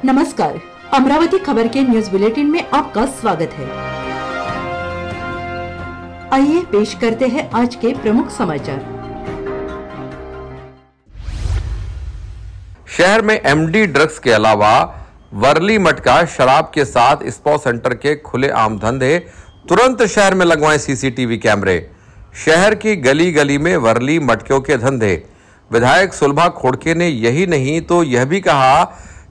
नमस्कार, अमरावती खबर के news bulletin में आपका स्वागत है। आइए पेश करते हैं आज के प्रमुख समाचार। शहर में एमडी ड्रग्स के अलावा वर्ली मटका शराब के साथ स्पा सेंटर के खुले आम धंधे, तुरंत शहर में लगवाएं सीसीटीवी कैमरे। शहर की गली गली में वर्ली मटकों के धंधे। विधायक सुलभा खोड़के ने यही नहीं तो यह भी कहा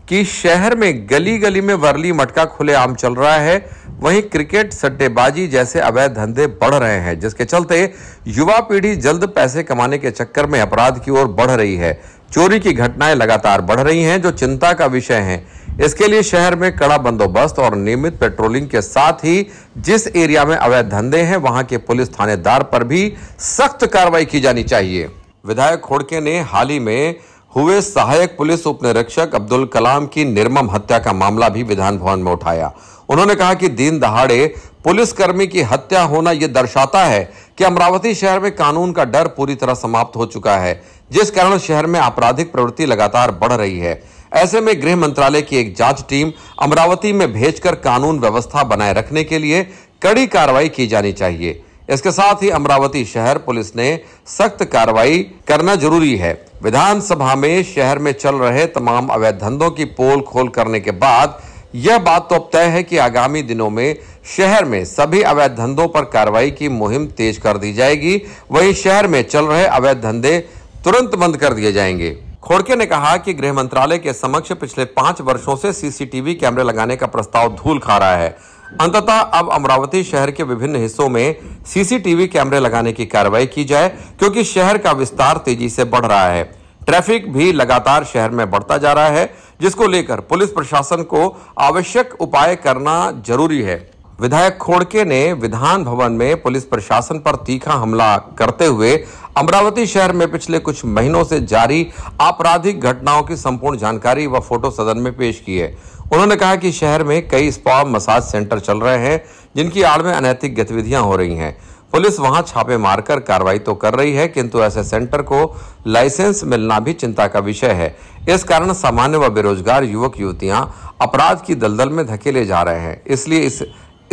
कि शहर में गली गली में वर्ली मटका खुलेआम चल रहा है। वहीं क्रिकेट, सट्टेबाजी जैसे अवैध धंधे बढ़ रहे हैं, जिसके चलते युवा पीढ़ी जल्द पैसे कमाने के चक्कर में अपराध की ओर बढ़ रही है। चोरी की घटनाएं लगातार बढ़ रही हैं, जो चिंता का विषय है। इसके लिए शहर में कड़ा बंदोबस्त और नियमित पेट्रोलिंग के साथ ही जिस एरिया में अवैध धंधे हैं, वहां के पुलिस थानेदार पर भी सख्त कार्रवाई की जानी चाहिए। विधायक खोड़के ने हाल ही में हुए सहायक पुलिस उप निरीक्षक अब्दुल कलाम की निर्मम हत्या का मामला भी विधान भवन में उठाया। उन्होंने कहा कि दिन दहाड़े पुलिसकर्मी की हत्या होना यह दर्शाता है कि अमरावती शहर में कानून का डर पूरी तरह समाप्त हो चुका है, जिस कारण शहर में आपराधिक प्रवृत्ति लगातार बढ़ रही है। ऐसे में गृह मंत्रालय की एक जांच टीम अमरावती में भेजकर कानून व्यवस्था बनाए रखने के लिए कड़ी कार्रवाई की जानी चाहिए। इसके साथ ही अमरावती शहर पुलिस ने सख्त कार्रवाई करना जरूरी है। विधानसभा में शहर में चल रहे तमाम अवैध धंधों की पोल खोल करने के बाद यह बात तो अब तय है कि आगामी दिनों में शहर में सभी अवैध धंधों पर कार्रवाई की मुहिम तेज कर दी जाएगी। वहीं शहर में चल रहे अवैध धंधे तुरंत बंद कर दिए जाएंगे। खोड़के ने कहा कि गृह मंत्रालय के समक्ष पिछले 5 वर्षों से सीसीटीवी कैमरे लगाने का प्रस्ताव धूल खा रहा है। अंततः अब अमरावती शहर के विभिन्न हिस्सों में सीसीटीवी कैमरे लगाने की कार्रवाई की जाए, क्योंकि शहर का विस्तार तेजी से बढ़ रहा है। ट्रैफिक भी लगातार शहर में बढ़ता जा रहा है, जिसको लेकर पुलिस प्रशासन को आवश्यक उपाय करना जरूरी है। विधायक खोड़के ने विधान भवन में पुलिस प्रशासन पर तीखा हमला करते हुए अमरावती शहर में पिछले कुछ महीनों से जारी आपराधिक घटनाओं की संपूर्ण जानकारी व फोटो सदन में पेश की है। उन्होंने कहा कि शहर में कई स्पा मसाज सेंटर चल रहे हैं, जिनकी आड़ में अनैतिक गतिविधियां हो रही हैं। पुलिस वहां छापे मारकर कार्रवाई तो कर रही है, किंतु ऐसे सेंटर को लाइसेंस मिलना भी चिंता का विषय है। इस कारण सामान्य व बेरोजगार युवक युवतियां अपराध की दलदल में धकेले जा रहे हैं। इसलिए इस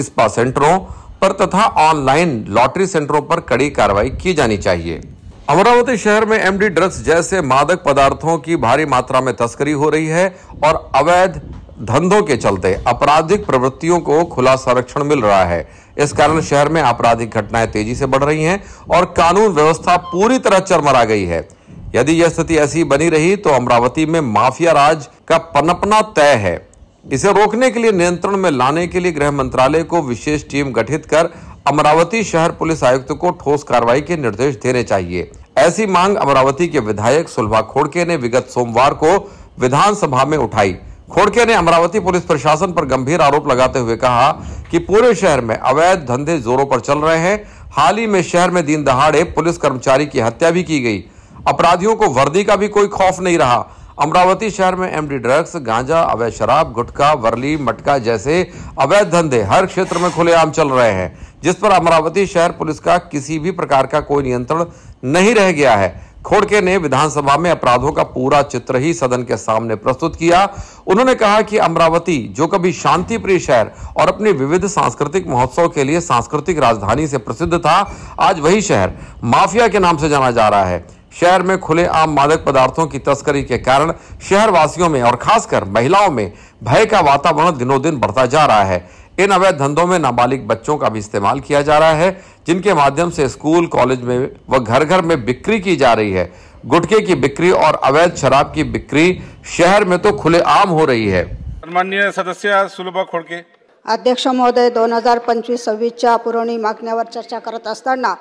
स्पा सेंटरों पर तथा ऑनलाइन लॉटरी सेंटरों पर कड़ी कार्रवाई की जानी चाहिए। अमरावती शहर में एमडी ड्रग्स जैसे मादक पदार्थों की भारी मात्रा में तस्करी हो रही है और अवैध धंधों के चलते आपराधिक प्रवृत्तियों को खुला संरक्षण मिल रहा है। इस कारण शहर में आपराधिक घटनाएं तेजी से बढ़ रही हैं और कानून व्यवस्था पूरी तरह चरमरा गई है। यदि यह स्थिति ऐसी बनी रही तो अमरावती में माफिया राज का पनपना तय है। इसे रोकने के लिए, नियंत्रण में लाने के लिए गृह मंत्रालय को विशेष टीम गठित कर अमरावती शहर पुलिस आयुक्त को ठोस कार्रवाई के निर्देश देने चाहिए। ऐसी मांग अमरावती के विधायक सुलभा खोड़के ने विगत सोमवार को विधानसभा में उठाई। खोड़के ने अमरावती पुलिस प्रशासन पर गंभीर आरोप लगाते हुए कहा कि पूरे शहर में अवैध धंधे जोरों पर चल रहे हैं। हाल ही में शहर में दिन दहाड़े पुलिस कर्मचारी की हत्या भी की गई। अपराधियों को वर्दी का भी कोई खौफ नहीं रहा। अमरावती शहर में एमडी ड्रग्स, गांजा, अवैध शराब, गुटखा, वर्ली मटका जैसे अवैध धंधे हर क्षेत्र में खुलेआम चल रहे हैं, जिस पर अमरावती शहर पुलिस का किसी भी प्रकार का कोई नियंत्रण नहीं रह गया है। खोड़के ने विधानसभा में अपराधों का पूरा चित्र ही सदन के सामने प्रस्तुत किया। उन्होंने कहा कि अमरावती, जो कभी शांति प्रिय शहर और अपने विविध सांस्कृतिक महोत्सव के लिए सांस्कृतिक राजधानी से प्रसिद्ध था, आज वही शहर माफिया के नाम से जाना जा रहा है। शहर में खुलेआम मादक पदार्थों की तस्करी के कारण शहर वासियों में और खासकर महिलाओं में भय का वातावरण दिनों दिन बढ़ता जा रहा है। इन अवैध धंधों में नाबालिग बच्चों का भी इस्तेमाल किया जा रहा है, जिनके माध्यम से स्कूल, कॉलेज में व घर घर में बिक्री की जा रही है। गुटखे की बिक्री और अवैध शराब की बिक्री शहर में तो खुलेआम हो रही है। सन्माननीय सदस्य सुलभा खोड़के। अध्यक्ष महोदय, 2025-26च्या पुरवणी मागण्यावर चर्चा करत असताना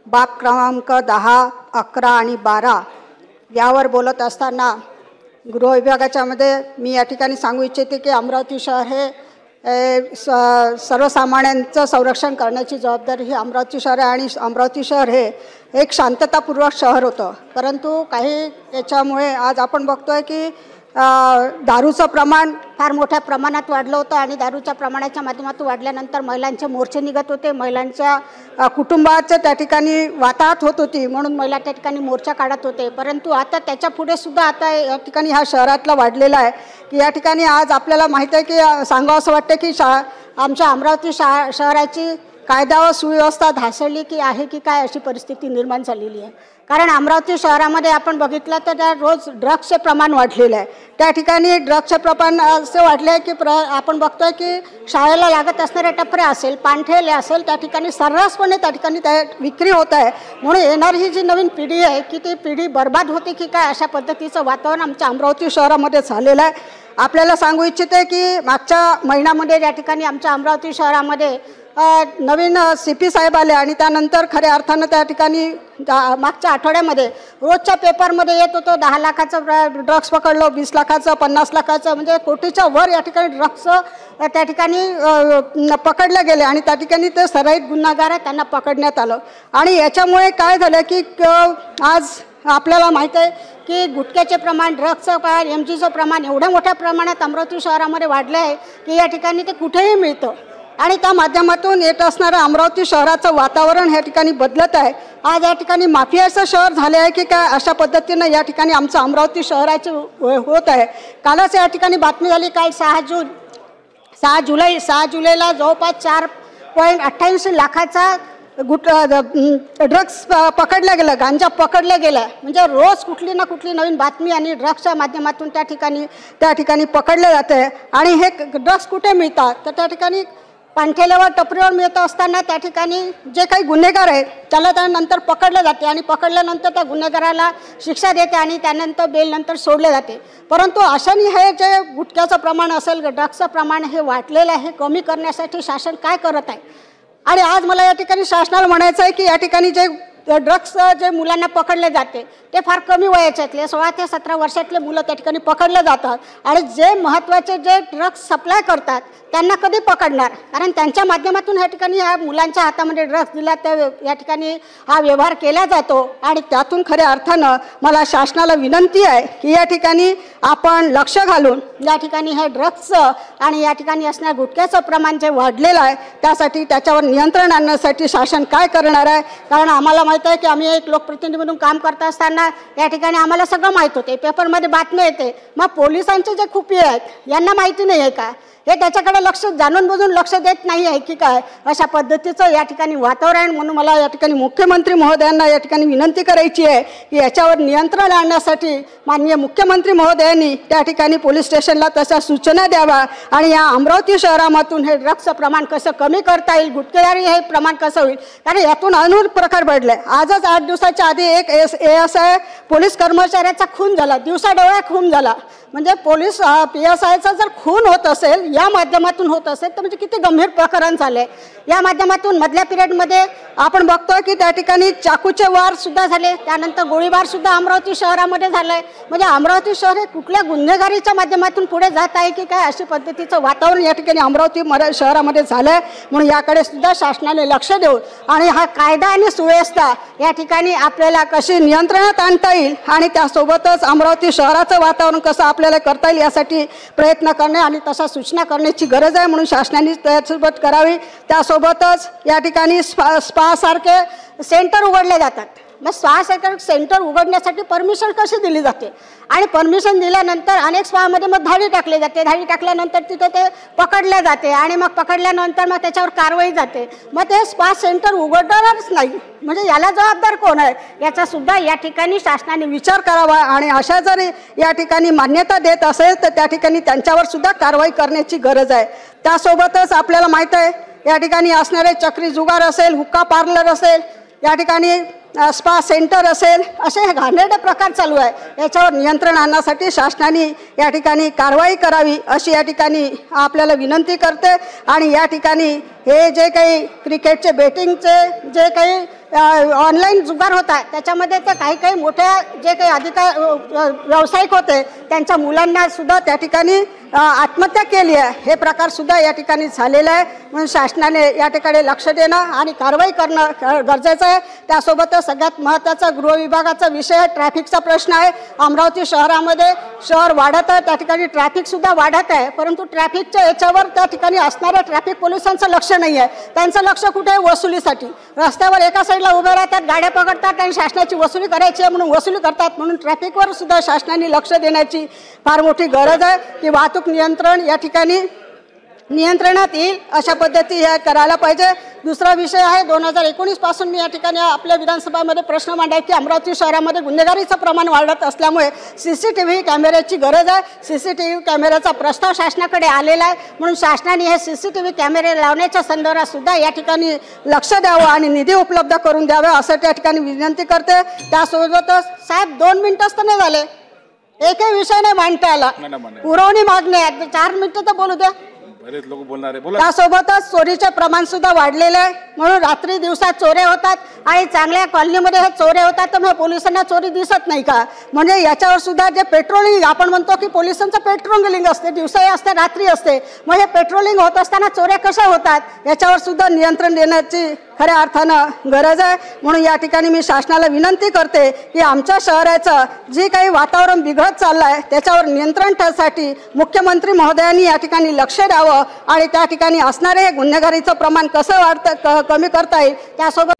बाब क्रमांक 10, 11 आणि 12 यावर बोलत असताना गृह विभागाच्या मध्ये मी या ठिकाणी सांगू इच्छिते की अमरावती शहर हे सर्वसामान्यांचं संरक्षण करण्याची जबाबदारी ही अमरावती शहर आहे आणि अमरावती शहर हे एक शांततापूर्वक शहर होतं। परंतु काही याच्यामुळे आज आपण बघतोय की दारूचं प्रमाण फार मोठ्या प्रमाणात वाढलं होतं आणि दारूच्या प्रमाणाच्या माध्यमातून वाढल्यानंतर महिलांचे मोर्चे निघत होते, महिलांच्या कुटुंबाचं त्या ठिकाणी वाताहत होत होती, म्हणून महिला त्या ठिकाणी मोर्चा काढत होते. परंतु आता त्याच्या पुढे सुद्धा आता या ठिकाणी हा शहरातला वाढलेला आहे की या ठिकाणी आज आपल्याला माहीत आहे की सांगावं असं वाटतं की आमच्या अमरावती शहराची कायदा व सुव्यवस्था ढासळली की आहे की काय अशी परिस्थिती निर्माण झालेली आहे. कारण अमरावती शहरामध्ये आपण बघितलं तर त्या रोज ड्रग्सचे प्रमाण वाढलेलं आहे. त्या ठिकाणी ड्रग्सचे प्रमाण असे वाढले आहे की आपण बघतोय की शाळेला लागत असणारे टपरे असेल, पांठेले असेल, त्या ठिकाणी सर्रासपणे त्या ठिकाणी त्या विक्री होत आहे. म्हणून येणारी ही जी नवीन पिढी आहे की ती पिढी बर्बाद होते की काय अशा पद्धतीचं वातावरण आमच्या अमरावती शहरामध्ये झालेलं आहे. आपल्याला सांगू इच्छिते की मागच्या महिन्यामध्ये या ठिकाणी आमच्या अमरावती शहरामध्ये नवीन CP साहेब आले आणि त्यानंतर खऱ्या अर्थानं त्या ठिकाणी मागच्या आठवड्यामध्ये रोजच्या पेपरमध्ये येत होतं 10 लाखाचं ड्रग्स पकडलं, 20 लाखाचं, 50 लाखाचं, म्हणजे कोटीच्या वर या ठिकाणी ड्रग्स त्या ठिकाणी पकडले गेले आणि त्या ठिकाणी ते सराईत गुन्हेगार आहे त्यांना पकडण्यात आलं. आणि याच्यामुळे काय झालं की आज आपल्याला माहीत आहे की गुटख्याचे प्रमाण, ड्रग्सचं प्रमाण, MGचं प्रमाण एवढ्या मोठ्या प्रमाणात अमरावती शहरामध्ये वाढलं आहे की या ठिकाणी ते कुठेही मिळतं आणि त्या माध्यमातून येत असणारं अमरावती शहराचं वातावरण या ठिकाणी बदलत आहे. आज या ठिकाणी माफियाचं शहर झाले आहे की काय अशा पद्धतीनं या ठिकाणी आमचं अमरावती शहराचे होत आहे. कालच या ठिकाणी बातमी झाली, काल 6 जुलैला जवळपास 4.88 लाखाचा ड्रग्स पकडलं गेलं, गांजा पकडलं गेलं. म्हणजे रोज कुठली ना कुठली नवीन बातमी आणि ड्रग्सच्या माध्यमातून त्या ठिकाणी पकडलं जातं. आणि हे ड्रग्स कुठे मिळतात तर त्या ठिकाणी पांठेल्यावर टपरीवर मिळत असताना त्या ठिकाणी जे काही गुन्हेगार आहेत त्याला त्यानंतर पकडले जाते आणि पकडल्यानंतर त्या गुन्हेगाराला शिक्षा देते आणि त्यानंतर बेलनंतर सोडले जाते. परंतु अशाने हे जे गुटख्याचं प्रमाण असेल, ड्रग्सचं प्रमाण हे वाढलेलं आहे, हे कमी करण्यासाठी शासन काय करत आहे. आणि आज मला या ठिकाणी शासनाला म्हणायचं आहे की या ठिकाणी जे ड्रग्स जे मुलांना पकडले जाते ते फार कमी वयाच्यातले 16 ते 17 वर्षातले मुलं त्या ठिकाणी पकडले जातात. आणि जे महत्त्वाचे जे ड्रग्स सप्लाय करतात त्यांना कधी पकडणार, कारण त्यांच्या माध्यमातून या ठिकाणी या मुलांच्या हातामध्ये ड्रग्स दिला तर या ठिकाणी हा व्यवहार केला जातो. आणि त्यातून खऱ्या अर्थानं मला शासनाला विनंती आहे की या ठिकाणी आपण लक्ष घालून या ठिकाणी हे ड्रग्सचं आणि या ठिकाणी असणाऱ्या गुटख्याचं प्रमाण जे वाढलेलं आहे त्यासाठी त्याच्यावर नियंत्रण आणण्यासाठी शासन काय करणार आहे. कारण आम्हाला माहीत आहे की आम्ही एक लोकप्रतिनिधी म्हणून काम करत असताना या ठिकाणी आम्हाला सगळं माहीत होते, पेपरमध्ये बातमी येते. मग पोलिसांचे जे खुफिये आहेत यांना माहिती नाही आहे का, हे त्याच्याकडे लक्ष जाणून बुजून लक्ष देत नाही आहे की काय अशा पद्धतीचं या ठिकाणी वातावरण. म्हणून मला या ठिकाणी मुख्यमंत्री महोदयांना या ठिकाणी विनंती करायची आहे की याच्यावर नियंत्रण आणण्यासाठी माननीय मुख्यमंत्री महोदयांनी त्या ठिकाणी पोलीस स्टेशनला तशा सूचना द्यावा आणि या अमरावती शहरामधून हे ड्रग्सचं प्रमाण कसं कमी करता येईल, गुटखेदारी हे प्रमाण कसं होईल. कारण यातून अनेक प्रकार घडले. आजच 8 दिवसाच्या आधी एक ASI पोलीस कर्मचाऱ्याचा खून झाला, दिवसाढवळ्या खून झाला. म्हणजे पोलीस PSIचा जर खून होत असेल या माध्यमातून होत असेल तर म्हणजे किती गंभीर प्रकरण झाले. या माध्यमातून मधल्या पिरियडमध्ये आपण बघतो की त्या ठिकाणी चाकूचे वार सुद्धा झाले, त्यानंतर गोळीबार सुद्धा अमरावती शहरामध्ये झालाय. म्हणजे अमरावती शहर हे कुठल्या गुन्हेगारीच्या माध्यमातून पुढे जात आहे की काय अशी पद्धतीचं वातावरण या ठिकाणी अमरावती शहरामध्ये झालंय. म्हणून याकडे सुद्धा शासनाने लक्ष देऊन आणि हा कायदा आणि सुव्यवस्था या ठिकाणी आपल्याला कशी नियंत्रणात आणता येईल आणि त्यासोबतच अमरावती शहराचं वातावरण कसं आपल्याला करता येईल यासाठी प्रयत्न करणे आणि तशा सूचना करण्याची गरज आहे. म्हणून शासनाने त्यासोबत करावी. त्यासोबतच या ठिकाणी स्पा सारखे सेंटर उघडले जातात. मग स्पा सेंटर उघडण्यासाठी परमिशन कशी दिली जाते आणि परमिशन दिल्यानंतर अनेक स्पामध्ये मग धाडी टाकली जाते, धाडी टाकल्यानंतर तिथे ते पकडले जाते आणि मग पकडल्यानंतर मग त्याच्यावर कारवाई जाते. मग ते स्पा सेंटर उघडणारच नाही, म्हणजे याला जबाबदार कोण आहे याचा सुद्धा या ठिकाणी शासनाने विचार करावा. आणि अशा जर या ठिकाणी मान्यता देत असेल तर त्या ठिकाणी त्यांच्यावर सुद्धा कारवाई करण्याची गरज आहे. त्यासोबतच आपल्याला माहीत आहे या ठिकाणी असणारे चक्री जुगार असेल, हुक्का पार्लर असेल, या ठिकाणी स्पा सेंटर असेल, असे हे घाणेरडे प्रकार चालू आहे. याच्यावर नियंत्रण आणण्यासाठी शासनाने या ठिकाणी कारवाई करावी अशी या ठिकाणी आपल्याला विनंती करते. आणि या ठिकाणी हे जे काही क्रिकेटचे बेटिंगचे जे काही ऑनलाईन जुगार होता त्याच्यामध्ये ते काही मोठ्या जे काही व्यावसायिक होते त्यांच्या मुलांना सुद्धा त्या ठिकाणी आत्महत्या केली आहे, हे प्रकार सुद्धा या ठिकाणी झालेला आहे. म्हणून शासनाने या ठिकाणी लक्ष देणं आणि कारवाई करणं गरजेचं आहे. त्यासोबतच सगळ्यात महत्त्वाचा गृह विभागाचा विषय आहे, ट्रॅफिकचा प्रश्न आहे. अमरावती शहरामध्ये शहर वाढत आहे, त्या ठिकाणी ट्रॅफिकसुद्धा वाढत आहे, परंतु ट्रॅफिकच्या याच्यावर त्या ठिकाणी असणाऱ्या ट्रॅफिक पोलिसांचं लक्ष नाही आहे. त्यांचं लक्ष कुठे आहे? वसुलीसाठी. रस्त्यावर एका साईडला उभे राहतात, गाड्या पकडतात आणि शासनाची वसुली करायची आहे म्हणून वसुली करतात. म्हणून ट्रॅफिकवर सुद्धा शासनाने लक्ष देण्याची फार मोठी गरज आहे की वाहतूक नियंत्रण या ठिकाणी नियंत्रणात येईल अशा पद्धती हे करायला पाहिजे. दुसरा विषय आहे, 2019 पासून मी या ठिकाणी आपल्या विधानसभामध्ये प्रश्न मांडला की अमरावती शहरामध्ये गुन्हेगारीचं प्रमाण वाढत असल्यामुळे CCTV कॅमेऱ्याची गरज आहे. CCTV कॅमेऱ्याचा प्रस्ताव शासनाकडे आलेला आहे. म्हणून शासनाने हे CCTV कॅमेरे लावण्याच्या संदर्भात सुद्धा या ठिकाणी लक्ष द्यावं आणि निधी उपलब्ध करून द्यावे असं त्या ठिकाणी विनंती करते. त्यासोबतच साहेब 2 मिनिटच तर नाही झाले, एकही विषय नाही मांडता आला. पुरवणी मागणी आहे, 4 मिनिटं तर बोलू द्या. लोक बोलणार आहे, बोला. त्यासोबतच चोरीचे प्रमाण सुद्धा वाढलेलं आहे. म्हणून रात्री दिवसात चोऱ्या होतात आणि चांगल्या कॉलनीमध्ये हे चोऱ्या होतात, तर मग पोलिसांना चोरी दिसत नाही का? म्हणजे याच्यावर सुद्धा जे पेट्रोलिंग आपण म्हणतो की पोलिसांचं पेट्रोलिंग असते, दिवसाही असते रात्री असते, मग हे पेट्रोलिंग होत असताना चोऱ्या कशा होतात याच्यावर सुद्धा नियंत्रण देण्याची खऱ्या अर्थानं गरज आहे. म्हणून या ठिकाणी मी शासनाला विनंती करते की आमच्या शहराचं जे काही वातावरण बिघडत चाललं आहे त्याच्यावर नियंत्रण ठेवण्यासाठी मुख्यमंत्री महोदयांनी या ठिकाणी लक्ष द्यावं आणि त्या ठिकाणी असणारे हे गुन्हेगारीचं प्रमाण कसं कमी करता येईल त्यासोबत